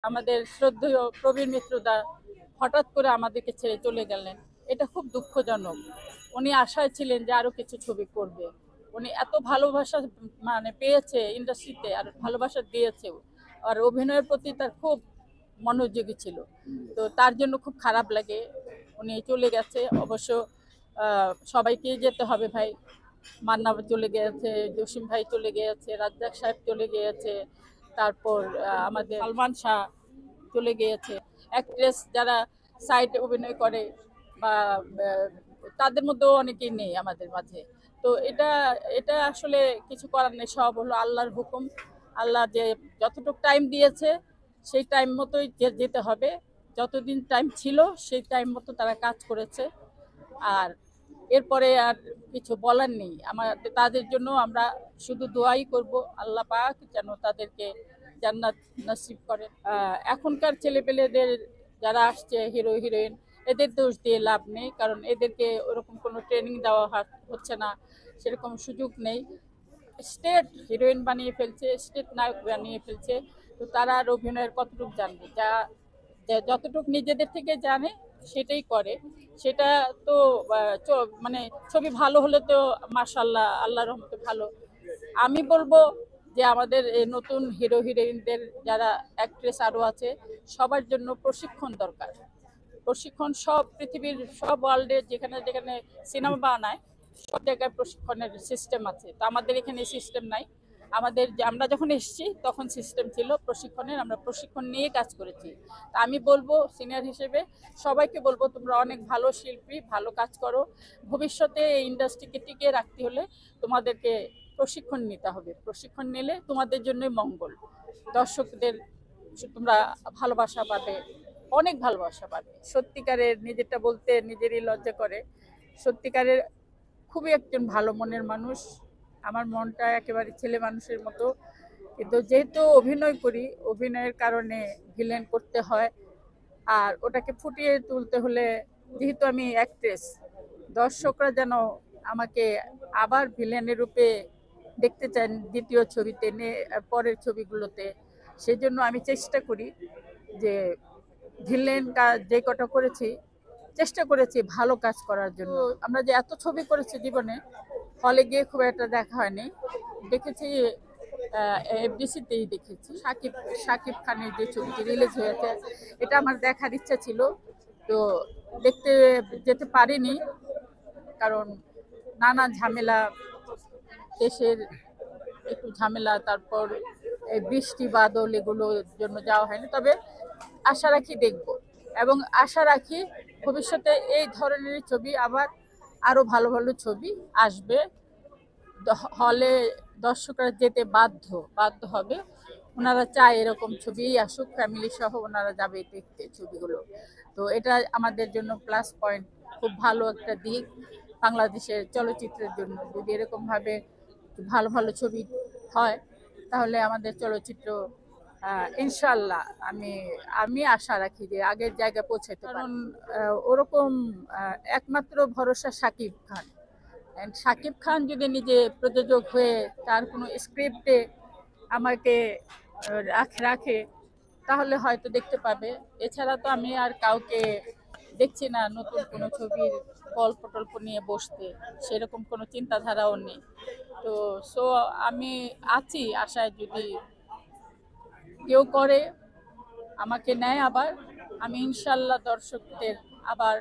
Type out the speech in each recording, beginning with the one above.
আমাদের শ্রদ্ধেয় প্রবীর মিত্রদা হঠাৎ করে আমাদেরকে ছেড়ে চলে গেলেন। এটা খুব দুঃখজনক। উনি আশায় ছিলেন যে আরো কিছু ছবি করবে। উনি এত ভালোবাসা মানে পেয়েছে ইন্ডাস্ট্রিতে, আর ভালোবাসা দিয়েছেও, আর অভিনয়ের প্রতি তার খুব মনোযোগী ছিল। তো তার জন্য খুব খারাপ লাগে উনি চলে গেছে। অবশ্য সবাইকেই যেতে হবে ভাই। মান্না চলে গিয়েছে, জসিম ভাই চলে গিয়েছে, রাজ্জাক সাহেব চলে গিয়েছে, তারপর আমাদের সালমান শাহ চলে গিয়েছে। অ্যাক্ট্রেস যারা সাইডে অভিনয় করে বা তাদের মধ্যেও অনেকেই নেই আমাদের মাঝে। তো এটা এটা আসলে কিছু করার নেই, সব হলো আল্লাহর হুকুম। আল্লাহ যে যতটুকু টাইম দিয়েছে সেই টাইম মতোই যেতে হবে। যতদিন টাইম ছিল সেই টাইম মতো তারা কাজ করেছে। আর এরপরে আর কিছু বলার নেই আমাদের। তাদের জন্য আমরা শুধু দোয়াই করব, আল্লাহ পাক যেন তাদেরকে জান্নাত নসিব করে। এখনকার ছেলেপেলেদের যারা আসছে হিরো হিরোইন, এদের দোষ দিয়ে লাভ নেই, কারণ এদেরকে ওরকম কোনো ট্রেনিং দেওয়া হচ্ছে না, সেরকম সুযোগ নেই। স্টেট হিরোইন বানিয়ে ফেলছে, স্টেট নায়ক বানিয়ে ফেলছে। তো তারা আর অভিনয়ের কতটুকু জানবে? যতটুকু নিজেদের থেকে জানে সেটাই করে। সেটা তো মানে ছবি ভালো হলে তো মাশাআল্লাহ, আল্লাহর রহমতে ভালো। আমি বলবো যে আমাদের এই নতুন হিরো হিরোইনদের যারা অ্যাক্ট্রেস আরও আছে, সবার জন্য প্রশিক্ষণ দরকার। প্রশিক্ষণ সব পৃথিবীর সব ওয়ার্ল্ডে যেখানে যেখানে সিনেমা বানায় সব জায়গায় প্রশিক্ষণের সিস্টেম আছে। তো আমাদের এখানে সিস্টেম নাই। আমরা যখন এসেছি তখন সিস্টেম ছিল প্রশিক্ষণের, আমরা প্রশিক্ষণ নিয়ে কাজ করেছি। তা আমি বলবো সিনিয়র হিসেবে সবাইকে বলবো, তোমরা অনেক ভালো শিল্পী, ভালো কাজ করো। ভবিষ্যতে এই ইন্ডাস্ট্রিকে টিকিয়ে রাখতে হলে তোমাদেরকে প্রশিক্ষণ নিতে হবে। প্রশিক্ষণ নিলে তোমাদের জন্যই মঙ্গল। দর্শকদের তোমরা ভালোবাসা পাবে, অনেক ভালোবাসা পাবে। সত্যিকারের নিজেরটা বলতে নিজেরই লজ্জা করে। সত্যিকারের খুবই একজন ভালো মনের মানুষ। আমার মনটা একেবারে ছেলে মানুষের মতো। কিন্তু যেহেতু অভিনয় করি, অভিনয়ের কারণে ভিলেন করতে হয়। আর ওটাকে ফুটিয়ে তুলতে হলে, যেহেতু আমি অ্যাক্ট্রেস, দর্শকরা যেন আমাকে আবার ভিলেনের রূপে দেখতে চান দ্বিতীয় ছবিতে, পরের ছবিগুলোতে। সেজন্য আমি চেষ্টা করি যে ভিলেন কাজ যে কটা করেছি, চেষ্টা করেছি ভালো কাজ করার জন্য। আমরা যে এত ছবি করেছি জীবনে, হলে গিয়ে খুব একটা দেখা হয়নি। দেখেছি এফডিসিতেই দেখেছি। শাকিব খানের যে ছবিটি রিলিজ হয়েছে, এটা আমার দেখার ইচ্ছা ছিল। তো দেখতে যেতে পারিনি, কারণ নানা ঝামেলা, দেশের একটু ঝামেলা, তারপর এই বৃষ্টি বাদল, এগুলোর জন্য যাওয়া হয়নি। তবে আশা রাখি দেখব, এবং আশা রাখি ভবিষ্যতে এই ধরনের ছবি আবার আরো ভালো ভালো ছবি আসবে। হলে দর্শকরা যেতে বাধ্য বাধ্য হবে। ওনারা চায় এরকম ছবিই আসুক, ফ্যামিলি সহ ওনারা যাবে দেখতে ছবিগুলো। তো এটা আমাদের জন্য প্লাস পয়েন্ট, খুব ভালো একটা দিক বাংলাদেশের চলচ্চিত্রের জন্য। যদি এরকমভাবে ভালো ভালো ছবি হয়, তাহলে আমাদের চলচ্চিত্র ইনশাল্লাহ আমি আমি আশা রাখি যে আগের জায়গায় পৌঁছাতে। কারণ ওরকম একমাত্র ভরসা শাকিব খান। শাকিব খান যদি নিজে প্রযোজক হয়ে তার কোনো স্ক্রিপ্টে আমাকে রাখে, তাহলে হয়তো দেখতে পাবে। এছাড়া তো আমি আর কাউকে দেখছি না নতুন কোনো ছবির গল্প টল্প নিয়ে বসতে, সেরকম কোনো চিন্তাধারাও নেই। তো আমি আছি আশায়, যদি কেউ করে আমাকে নেয় আবার, আমি ইনশাল্লাহ দর্শকদের আবার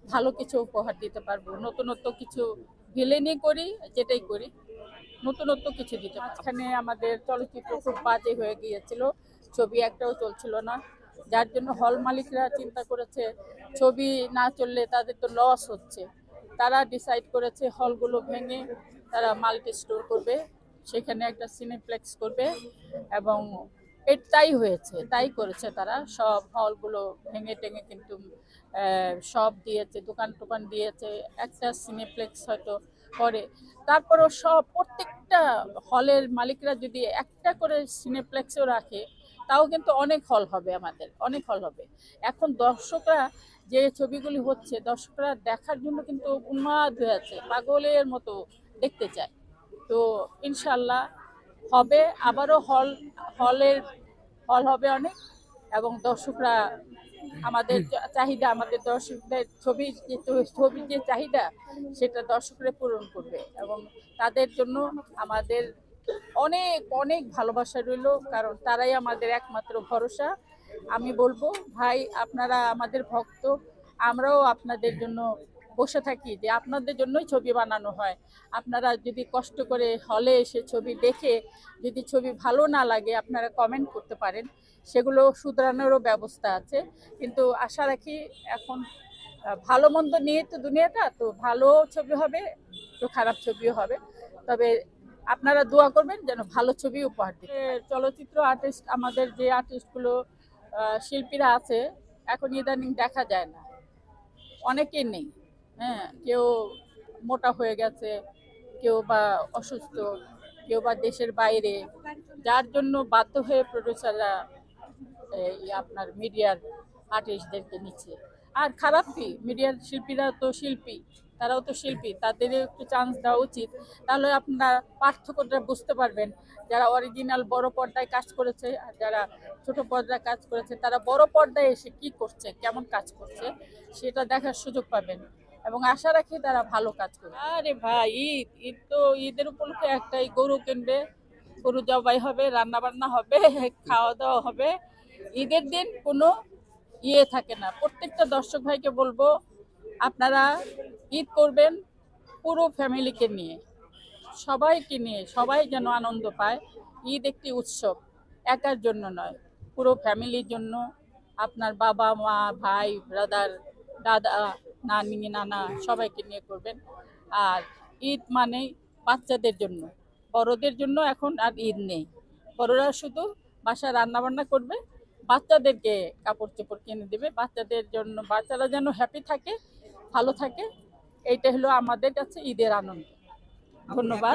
ভালো কিছু উপহার দিতে পারবো। নতুনত্ব কিছু, ভিলেনই করি যেটাই করি, নতুনত্ব কিছু দিতে। মাঝখানে আমাদের চলচ্চিত্র খুব বাজে হয়ে গিয়েছিল, ছবি একটাও চলছিল না, যার জন্য হল মালিকরা চিন্তা করেছে ছবি না চললে তাদের তো লস হচ্ছে। তারা ডিসাইড করেছে হলগুলো ভেঙে তারা মাল্টি স্টোর করবে, সেখানে একটা সিনেপ্লেক্স করবে। এবং তাই হয়েছে, তাই করেছে তারা। সব হলগুলো ভেঙে টেঙে কিন্তু সব দিয়েছে, দোকান টোকান দিয়েছে, একটা সিনেপ্লেক্স হয়তো করে। তারপরও প্রত্যেকটা হলের মালিকরা যদি একটা করে সিনেপ্লেক্সও রাখে, তাও কিন্তু অনেক হল হবে, আমাদের অনেক হল হবে। এখন দর্শকরা যে ছবিগুলি হচ্ছে, দর্শকরা দেখার জন্য কিন্তু উন্মাদ হয়ে আছে, পাগলের মতো দেখতে চায়। তো ইনশাল্লাহ হবে আবারও হল হবে অনেক। এবং দর্শকরা আমাদের চাহিদা, আমাদের দর্শকদের ছবির যে চাহিদা সেটা দর্শকরা পূরণ করবে এবং তাদের জন্য আমাদের অনেক অনেক ভালোবাসা রইল, কারণ তারাই আমাদের একমাত্র ভরসা। আমি বলবো ভাই, আপনারা আমাদের ভক্ত, আমরাও আপনাদের জন্য বসে থাকি যে আপনাদের জন্যই ছবি বানানো হয়। আপনারা যদি কষ্ট করে হলে এসে ছবি দেখে যদি ছবি ভালো না লাগে আপনারা কমেন্ট করতে পারেন, সেগুলো শুধরানোরও ব্যবস্থা আছে। কিন্তু আশা রাখি এখন ভালো মন্দ নিয়ে তো দুনিয়াটা, তো ভালো ছবি হবে তো খারাপ ছবিও হবে, তবে আপনারা দোয়া করবেন যেন ভালো ছবি উপহার দিতে। চলচ্চিত্র আর্টিস্ট, আমাদের যে আর্টিস্টগুলো শিল্পীরা আছে এখন ইদানিং দেখা যায় না, অনেকেই নেই। হ্যাঁ, কেউ মোটা হয়ে গেছে, কেউ বা অসুস্থ, কেউ বা দেশের বাইরে, যার জন্য বাধ্য হয়ে প্রডিউসাররা আপনার মিডিয়ার আর্টিস্টদেরকে নিচ্ছে। আর খারাপ কি, মিডিয়ার শিল্পীরা তো শিল্পী, তারাও তো শিল্পী, তাদেরও একটু চান্স দেওয়া উচিত। তাহলে আপনারা পার্থক্যটা বুঝতে পারবেন, যারা অরিজিনাল বড় পর্দায় কাজ করেছে আর যারা ছোট পর্দায় কাজ করেছে, তারা বড় পর্দায় এসে কি করছে, কেমন কাজ করছে সেটা দেখার সুযোগ পাবেন এবং আশা রাখি তারা ভালো কাজ করবে। আরে ভাই, ঈদ ঈদ তো ঈদের উপলক্ষে একটাই, গরু কিনবে, গরু জবাই হবে, রান্না বান্না হবে, খাওয়া দাওয়া হবে। ঈদের দিন কোনো থাকে না। প্রত্যেকটা দর্শক ভাইকে বলবো, আপনারা ঈদ করবেন পুরো ফ্যামিলিকে নিয়ে, সবাইকে নিয়ে, সবাই যেন আনন্দ পায়। ঈদ একটি উৎসব, একার জন্য নয়, পুরো ফ্যামিলির জন্য। আপনার বাবা মা, ভাই, ব্রাদার, দাদা, নানি, নানা সবাইকে নিয়ে করবেন। আর ঈদ মানে বাচ্চাদের জন্য, বড়দের জন্য এখন আর ঈদ নেই। বড়রা শুধু বাসায় রান্না বান্না করবে, বাচ্চাদেরকে কাপড় চোপড় কিনে দেবে, বাচ্চাদের জন্য, বাচ্চারা যেন হ্যাপি থাকে, ভালো থাকে। এইটা হলো আমাদের কাছে ঈদের আনন্দ। ধন্যবাদ।